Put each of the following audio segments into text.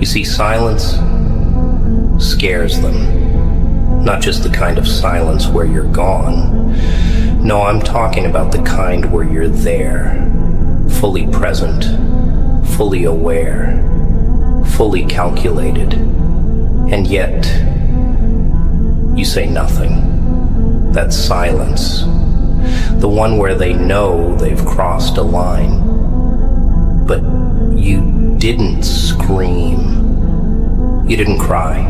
You see, silence scares them. Not just the kind of silence where you're gone. No, I'm talking about the kind where you're there, fully present, fully aware, fully calculated, and yet you say nothing. That silence, the one where they know they've crossed a line, but you didn't scream. You didn't cry.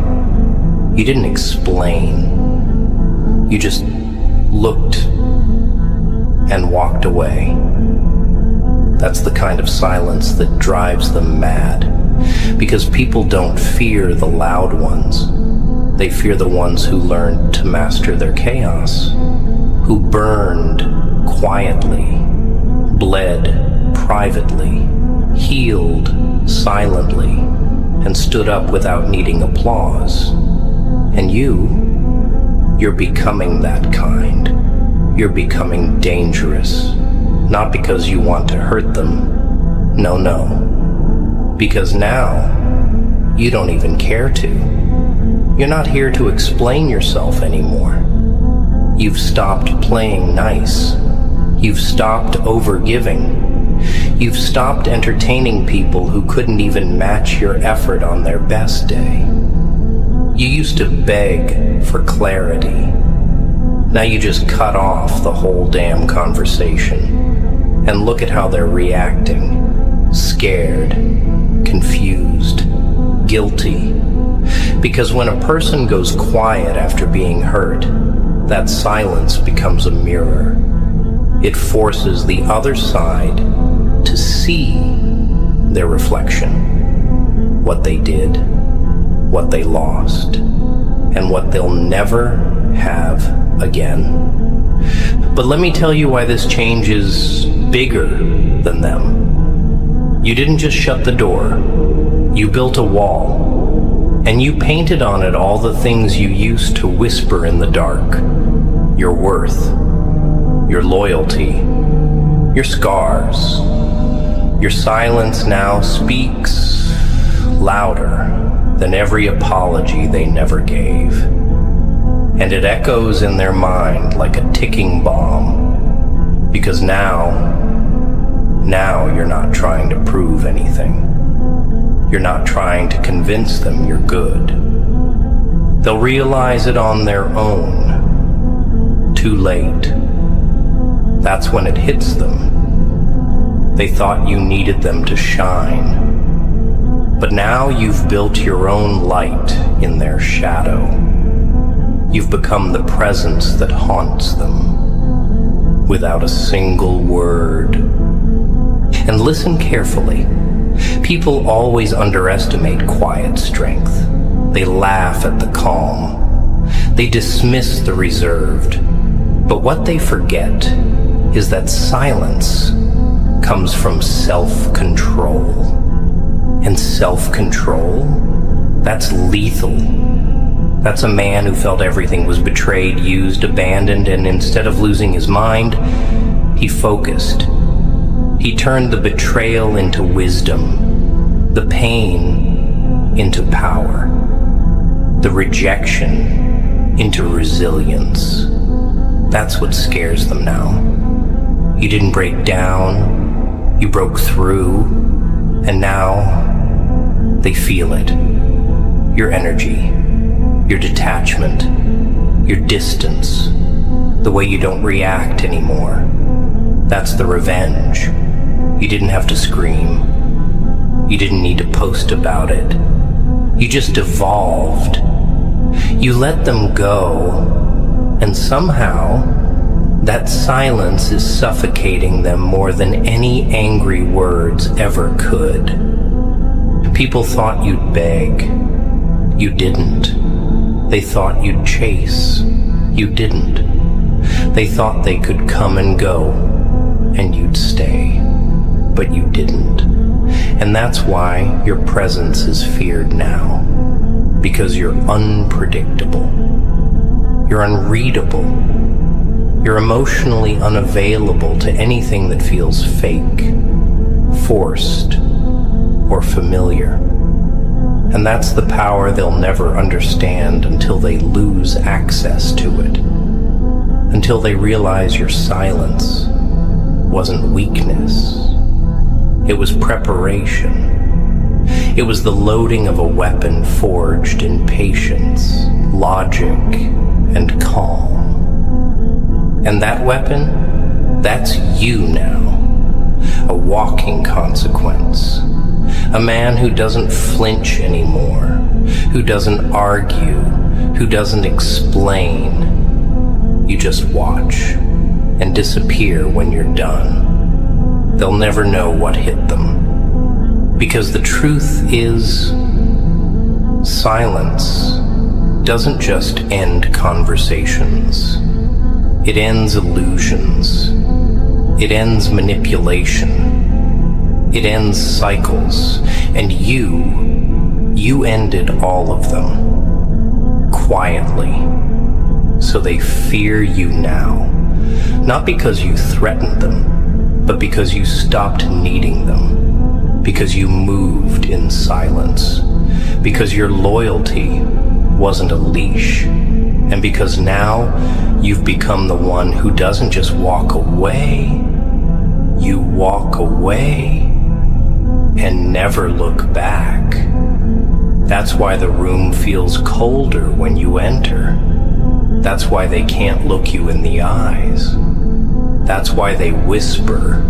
You didn't explain. You just looked and walked away. That's the kind of silence that drives them mad, because people don't fear the loud ones. They fear the ones who learned to master their chaos, who burned quietly, bled privately, healed silently, and stood up without needing applause. And you're becoming that kind. You're becoming dangerous, not because you want to hurt them. No. Because now, you don't even care to. You're not here to explain yourself anymore. You've stopped playing nice. You've stopped overgiving. You've stopped entertaining people who couldn't even match your effort on their best day. You used to beg for clarity. Now you just cut off the whole damn conversation. And look at how they're reacting. Scared, confused, guilty. Because when a person goes quiet after being hurt, that silence becomes a mirror. It forces the other side to see their reflection, what they did, what they lost, and what they'll never have again. But let me tell you why this change is bigger than them. You didn't just shut the door, you built a wall, and you painted on it all the things you used to whisper in the dark. Your worth, your loyalty, your scars. Your silence now speaks louder than every apology they never gave. And it echoes in their mind like a ticking bomb. Because now you're not trying to prove anything. You're not trying to convince them you're good. They'll realize it on their own. Too late. That's when it hits them. They thought you needed them to shine. But now you've built your own light in their shadow. You've become the presence that haunts them, without a single word. And listen carefully. People always underestimate quiet strength. They laugh at the calm. They dismiss the reserved. But what they forget is that silence comes from self-control. And self-control, that's lethal. That's a man who felt everything was betrayed, used, abandoned, and instead of losing his mind, he focused. He turned the betrayal into wisdom, the pain into power, the rejection into resilience. That's what scares them now. You didn't break down, you broke through, and now they feel it. Your energy, your detachment, your distance, the way you don't react anymore. That's the revenge. You didn't have to scream. You didn't need to post about it. You just evolved. You let them go, and somehow that silence is suffocating them more than any angry words ever could. People thought you'd beg. You didn't. They thought you'd chase. You didn't. They thought they could come and go, and you'd stay. But you didn't. And that's why your presence is feared now. Because you're unpredictable. You're unreadable. You're emotionally unavailable to anything that feels fake, forced, or familiar. And that's the power they'll never understand until they lose access to it. Until they realize your silence wasn't weakness. It was preparation. It was the loading of a weapon forged in patience, logic, and calm. And that weapon, that's you now. A walking consequence. A man who doesn't flinch anymore, who doesn't argue, who doesn't explain. You just watch and disappear when you're done. They'll never know what hit them. Because the truth is, silence doesn't just end conversations. It ends illusions. It ends manipulation. It ends cycles. And you ended all of them. Quietly. So they fear you now. Not because you threatened them, but because you stopped needing them. Because you moved in silence. Because your loyalty wasn't a leash. And because now you've become the one who doesn't just walk away, you walk away and never look back. That's why the room feels colder when you enter. That's why they can't look you in the eyes. That's why they whisper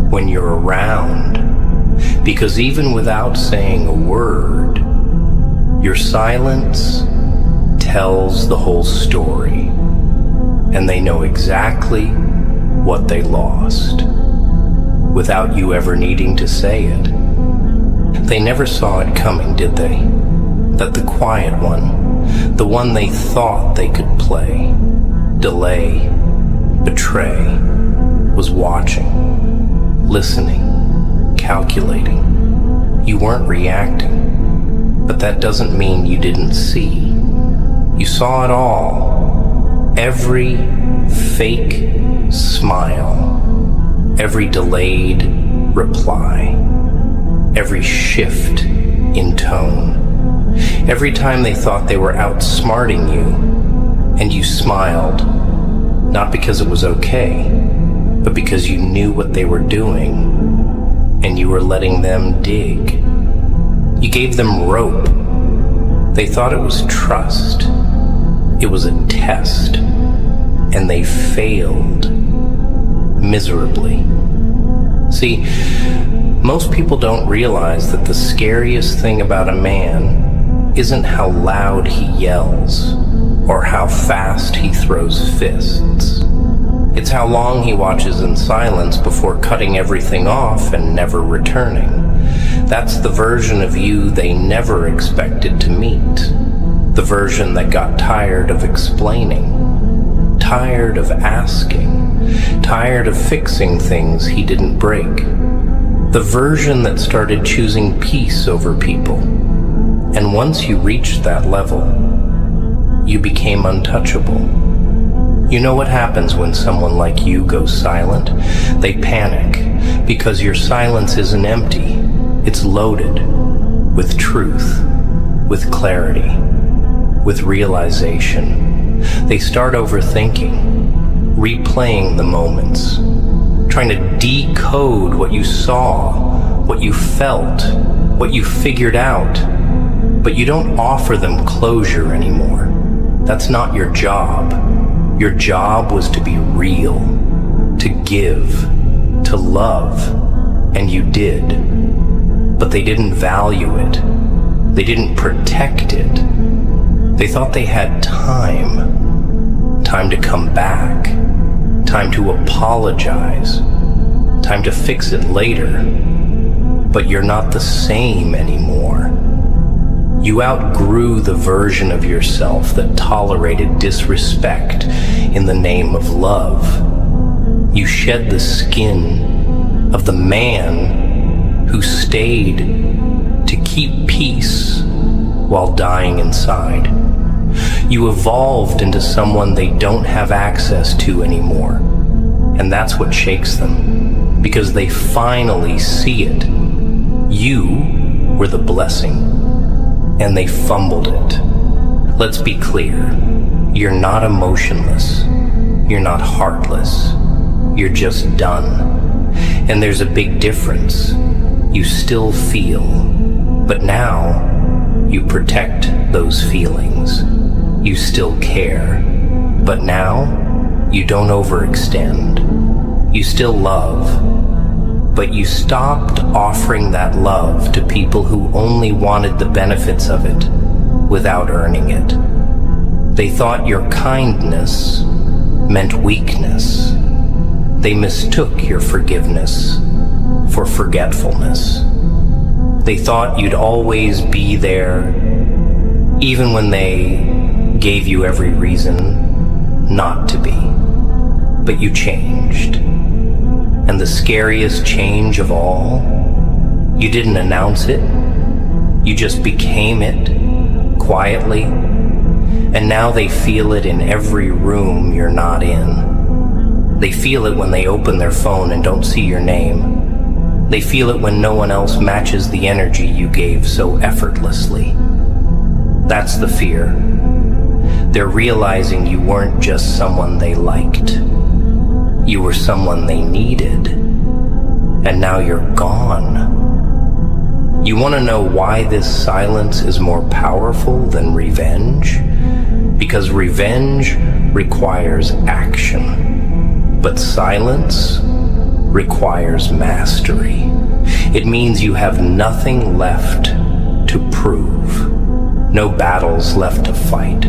when you're around. Because even without saying a word, your silence tells the whole story. And they know exactly what they lost, without you ever needing to say it. They never saw it coming, did they? That the quiet one, the one they thought they could play, delay, betray, was watching, listening, calculating. You weren't reacting, but that doesn't mean you didn't see. You saw it all. Every fake smile, every delayed reply, every shift in tone. Every time they thought they were outsmarting you, and you smiled, not because it was okay, but because you knew what they were doing, and you were letting them dig. You gave them rope. They thought it was trust. It was a test, and they failed miserably. See, most people don't realize that the scariest thing about a man isn't how loud he yells or how fast he throws fists. It's how long he watches in silence before cutting everything off and never returning. That's the version of you they never expected to meet. The version that got tired of explaining, tired of asking, tired of fixing things he didn't break. The version that started choosing peace over people. And once you reached that level, you became untouchable. You know what happens when someone like you goes silent? They panic, because your silence isn't empty. It's loaded with truth, with clarity, with realization. They start overthinking, replaying the moments, trying to decode what you saw, what you felt, what you figured out. But you don't offer them closure anymore. That's not your job. Your job was to be real, to give, to love, and you did. But they didn't value it. They didn't protect it. They thought they had time. Time to come back. Time to apologize. Time to fix it later. But you're not the same anymore. You outgrew the version of yourself that tolerated disrespect in the name of love. You shed the skin of the man who stayed to keep peace while dying inside. You evolved into someone they don't have access to anymore. And that's what shakes them, because they finally see it. You were the blessing. and they fumbled it. Let's be clear. You're not emotionless. You're not heartless. You're just done. And there's a big difference. You still feel, but now you protect those feelings. You still care, but now you don't overextend. You still love, but you stopped offering that love to people who only wanted the benefits of it without earning it. They thought your kindness meant weakness. They mistook your forgiveness for forgetfulness. They thought you'd always be there, even when they gave you every reason not to be. But you changed. And the scariest change of all, you didn't announce it. You just became it, quietly. And now they feel it in every room you're not in. They feel it when they open their phone and don't see your name. They feel it when no one else matches the energy you gave so effortlessly. That's the fear. They're realizing you weren't just someone they liked. You were someone they needed. And now you're gone. You want to know why this silence is more powerful than revenge? Because revenge requires action. But silence requires mastery. It means you have nothing left to prove. No battles left to fight.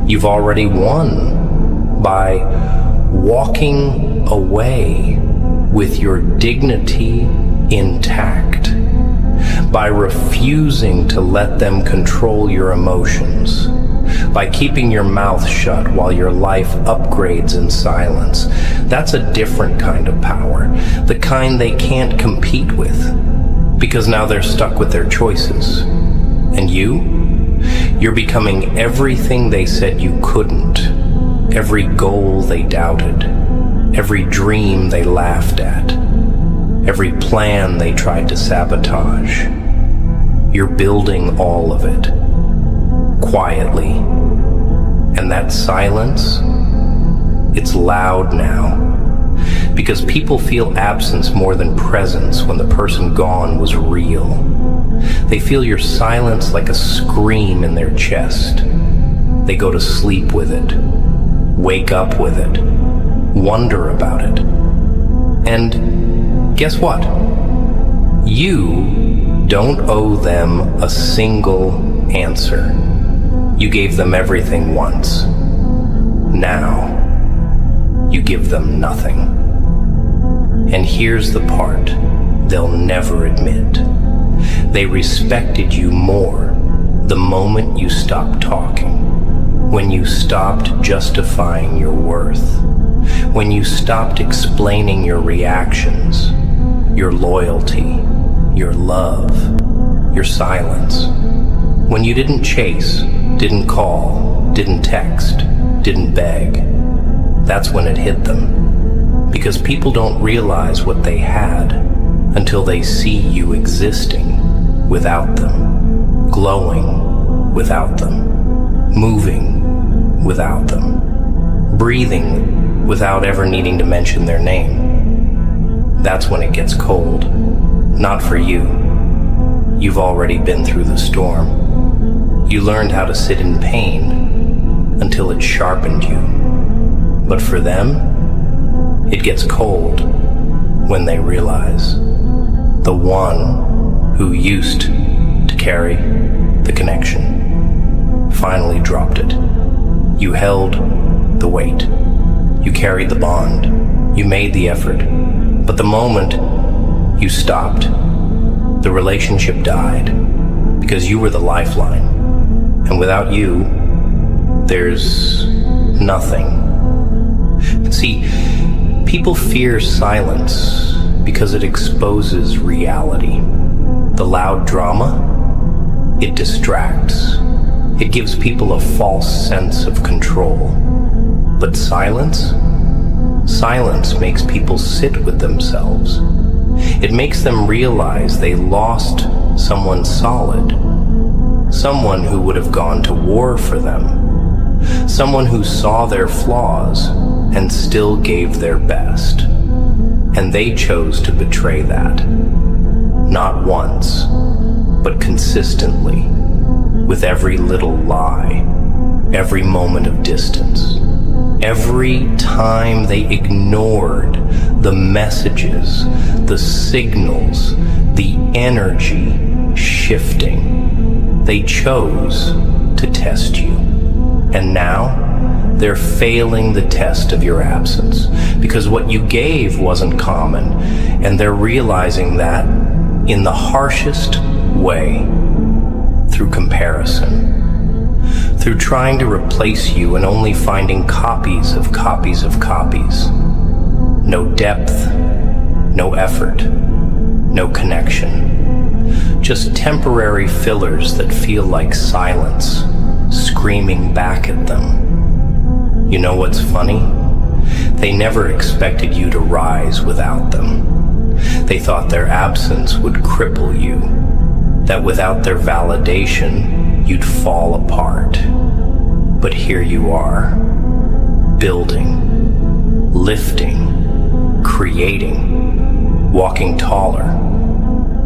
You've already won by walking away with your dignity intact, by refusing to let them control your emotions, by keeping your mouth shut while your life upgrades in silence. That's a different kind of power, the kind they can't compete with, because now they're stuck with their choices. And you're becoming everything they said you couldn't, every goal they doubted, every dream they laughed at, every plan they tried to sabotage. You're building all of it, quietly. And that silence, it's loud now, because people feel absence more than presence when the person gone was real. They feel your silence like a scream in their chest. They go to sleep with it, wake up with it, wonder about it. And guess what? You don't owe them a single answer. You gave them everything once. Now, you give them nothing. And here's the part they'll never admit. They respected you more the moment you stopped talking, when you stopped justifying your worth, when you stopped explaining your reactions, your loyalty, your love, your silence. When you didn't chase, didn't call, didn't text, didn't beg. That's when it hit them. Because people don't realize what they had until they see you existing without them, glowing without them, moving without them, breathing without ever needing to mention their name. That's when it gets cold. Not for you. You've already been through the storm. You learned how to sit in pain until it sharpened you. But for them, it gets cold when they realize the one who used to carry the connection finally dropped it. You held the weight. You carried the bond. You made the effort. But the moment you stopped, the relationship died because you were the lifeline. And without you, there's nothing. See, people fear silence because it exposes reality. The loud drama, it distracts. It gives people a false sense of control. But silence makes people sit with themselves. It makes them realize they lost someone solid, someone who would have gone to war for them, someone who saw their flaws and still gave their best. And they chose to betray that, not once, but consistently, with every little lie, every moment of distance, every time they ignored the messages, the signals, the energy shifting. They chose to test you. And now they're failing the test of your absence because what you gave wasn't common, and they're realizing that in the harshest way, through comparison, through trying to replace you and only finding copies of copies of copies. No depth, no effort, no connection. Just temporary fillers that feel like silence screaming back at them. You know what's funny? They never expected you to rise without them. They thought their absence would cripple you, that without their validation, you'd fall apart. But here you are, building, lifting, creating, walking taller,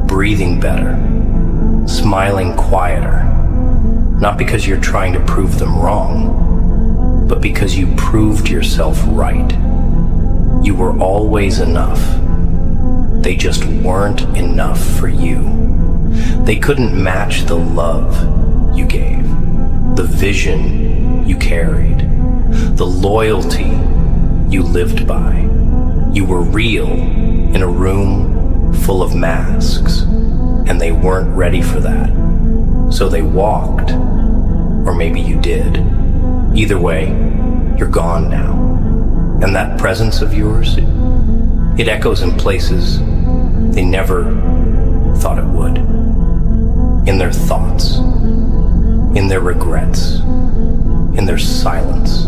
breathing better, smiling quieter, not because you're trying to prove them wrong, but because you proved yourself right. You were always enough. They just weren't enough for you. They couldn't match the love you gave, the vision you carried, the loyalty you lived by. You were real in a room full of masks, and they weren't ready for that. So they walked, or maybe you did. Either way, you're gone now. And that presence of yours, it echoes in places they never thought it would. In their thoughts, in their regrets, in their silence.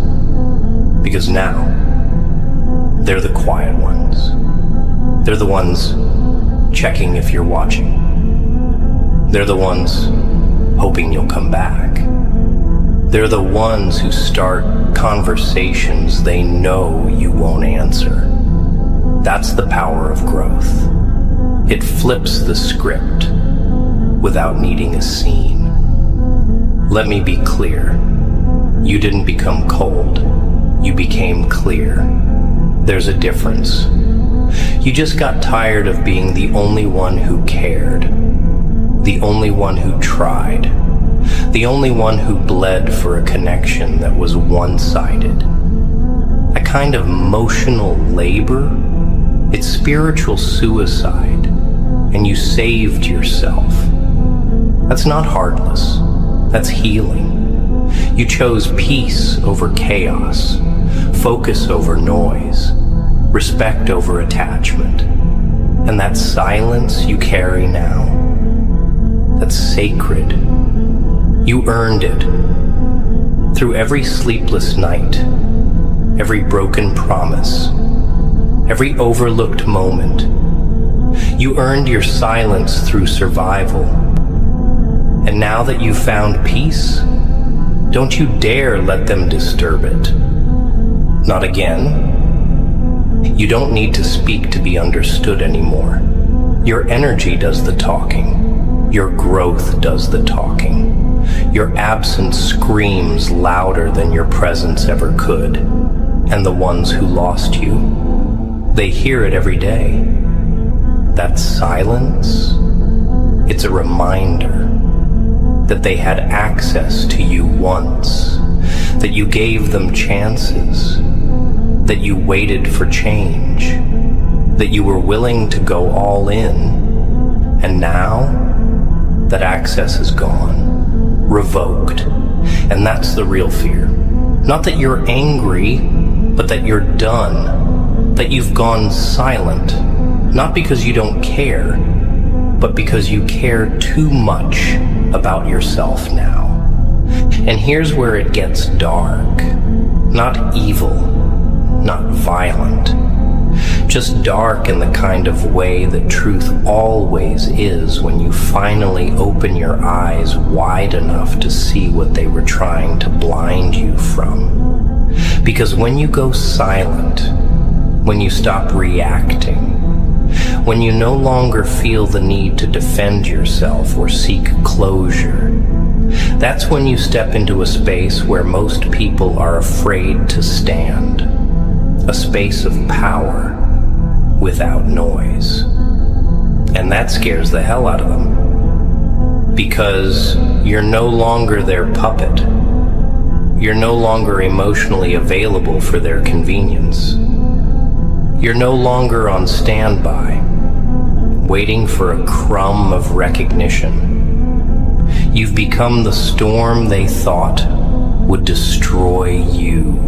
Because now, they're the quiet ones. They're the ones checking if you're watching. They're the ones hoping you'll come back. They're the ones who start conversations they know you won't answer. That's the power of growth. It flips the script without needing a scene. Let me be clear. You didn't become cold. You became clear. There's a difference. You just got tired of being the only one who cared, the only one who tried, the only one who bled for a connection that was one-sided. A kind of emotional labor. It's spiritual suicide, and you saved yourself. That's not heartless. That's healing. You chose peace over chaos, focus over noise, respect over attachment. And that silence you carry now, that's sacred. You earned it. Through every sleepless night, every broken promise, every overlooked moment, you earned your silence through survival. And now that you've found peace, don't you dare let them disturb it. Not again. You don't need to speak to be understood anymore. Your energy does the talking. Your growth does the talking. Your absence screams louder than your presence ever could. And the ones who lost you, they hear it every day. That silence, it's a reminder that they had access to you once, that you gave them chances, that you waited for change, that you were willing to go all in, and now that access is gone, revoked. And that's the real fear. Not that you're angry, but that you're done, that you've gone silent, not because you don't care, but because you care too much about yourself now. And here's where it gets dark. Not evil, not violent, just dark in the kind of way that truth always is when you finally open your eyes wide enough to see what they were trying to blind you from. Because when you go silent, when you stop reacting, when you no longer feel the need to defend yourself or seek closure, that's when you step into a space where most people are afraid to stand. A space of power without noise. And that scares the hell out of them. Because you're no longer their puppet. You're no longer emotionally available for their convenience. You're no longer on standby, waiting for a crumb of recognition. You've become the storm they thought would destroy you.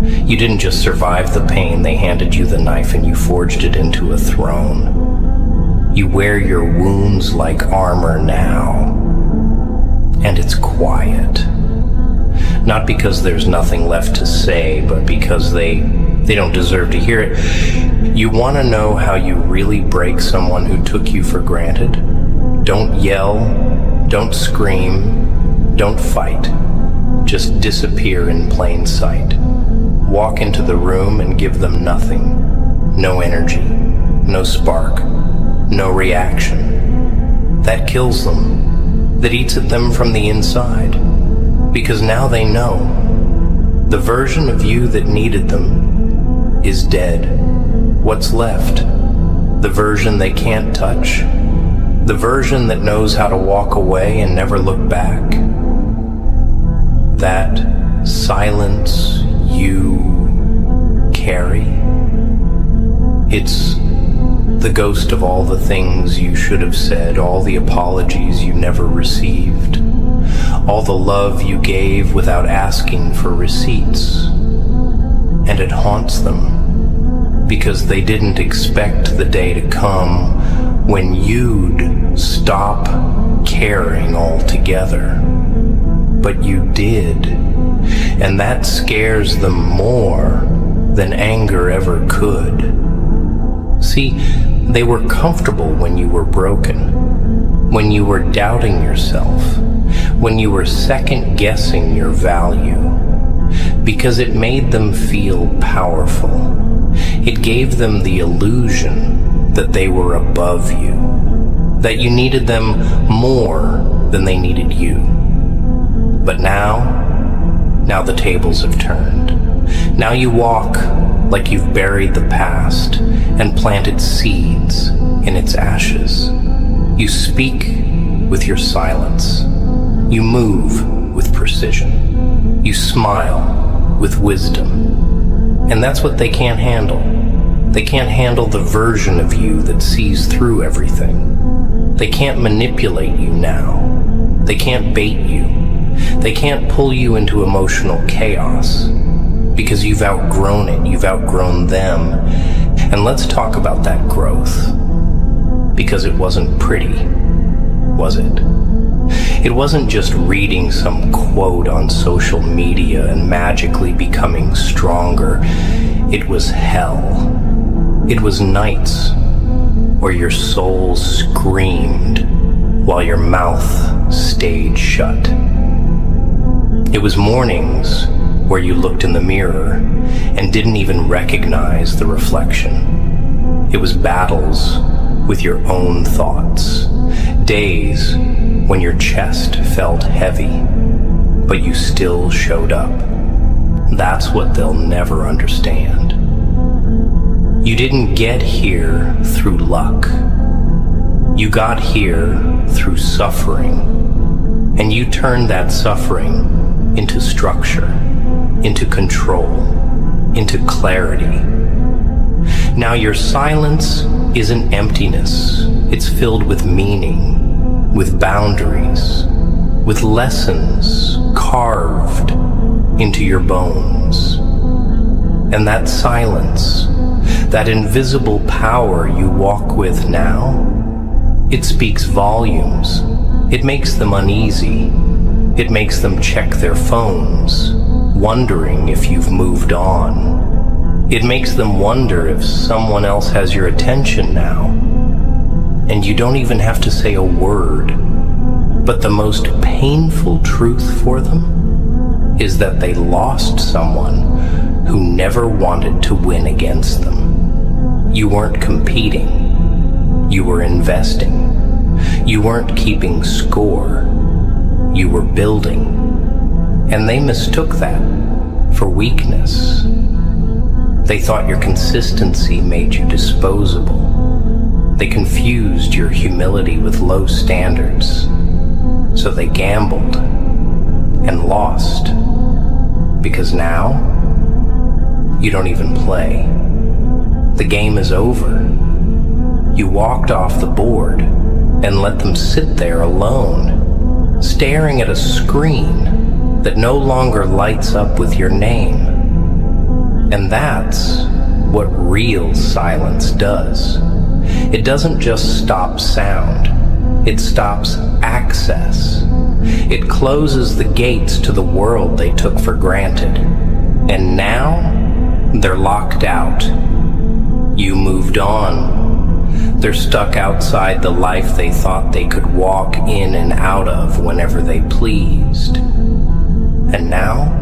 You didn't just survive the pain, they handed you the knife and you forged it into a throne. You wear your wounds like armor now, and it's quiet. Not because there's nothing left to say, but because they don't deserve to hear it. You want to know how you really break someone who took you for granted? Don't yell, don't scream, don't fight. Just disappear in plain sight. Walk into the room and give them nothing. No energy, no spark, no reaction. That kills them. That eats at them from the inside. Because now they know. The version of you that needed them is dead. What's left? The version they can't touch? The version that knows how to walk away and never look back? That silence you carry? It's the ghost of all the things you should have said, all the apologies you never received, all the love you gave without asking for receipts. And it haunts them because they didn't expect the day to come when you'd stop caring altogether. But you did, and that scares them more than anger ever could. See, they were comfortable when you were broken, when you were doubting yourself, when you were second-guessing your value, because it made them feel powerful. It gave them the illusion that they were above you, that you needed them more than they needed you. But now the tables have turned. Now you walk like you've buried the past and planted seeds in its ashes. You speak with your silence. You move with precision. You smile with wisdom. And that's what they can't handle. They can't handle the version of you that sees through everything. They can't manipulate you now. They can't bait you. They can't pull you into emotional chaos because you've outgrown it, you've outgrown them. And let's talk about that growth, because it wasn't pretty, was it? It wasn't just reading some quote on social media and magically becoming stronger. It was hell. It was nights where your soul screamed while your mouth stayed shut. It was mornings where you looked in the mirror and didn't even recognize the reflection. It was battles with your own thoughts. Days when your chest felt heavy, but you still showed up. That's what they'll never understand. You didn't get here through luck. You got here through suffering, and you turned that suffering into structure, into control, into clarity. Now your silence isn't emptiness. It's filled with meaning, with boundaries, with lessons carved into your bones. And that silence, that invisible power you walk with now, it speaks volumes. It makes them uneasy. It makes them check their phones, wondering if you've moved on. It makes them wonder if someone else has your attention now. And you don't even have to say a word. But the most painful truth for them is that they lost someone who never wanted to win against them. You weren't competing. You were investing. You weren't keeping score. You were building. And they mistook that for weakness. They thought your consistency made you disposable. They confused your humility with low standards. So they gambled and lost. Because now, you don't even play. The game is over. You walked off the board and let them sit there alone, staring at a screen that no longer lights up with your name. And that's what real silence does. It doesn't just stop sound, it stops access. It closes the gates to the world they took for granted. And now, they're locked out. You moved on. They're stuck outside the life they thought they could walk in and out of whenever they pleased. And now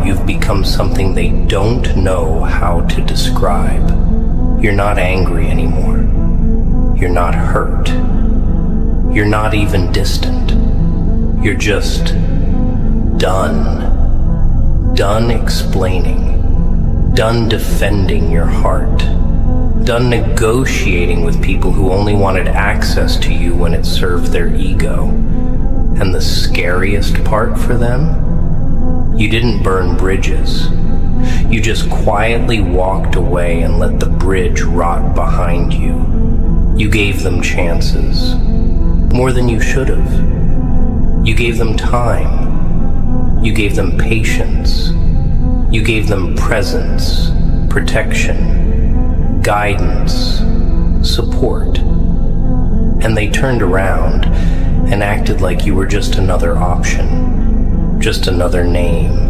you've become something they don't know how to describe. You're not angry anymore. You're not hurt. You're not even distant. You're just done. Done explaining. Done defending your heart. Done negotiating with people who only wanted access to you when it served their ego. And the scariest part for them? You didn't burn bridges. You just quietly walked away and let the bridge rot behind you. You gave them chances. More than you should have. You gave them time. You gave them patience. You gave them presence, protection, guidance, support. And they turned around and acted like you were just another option, just another name,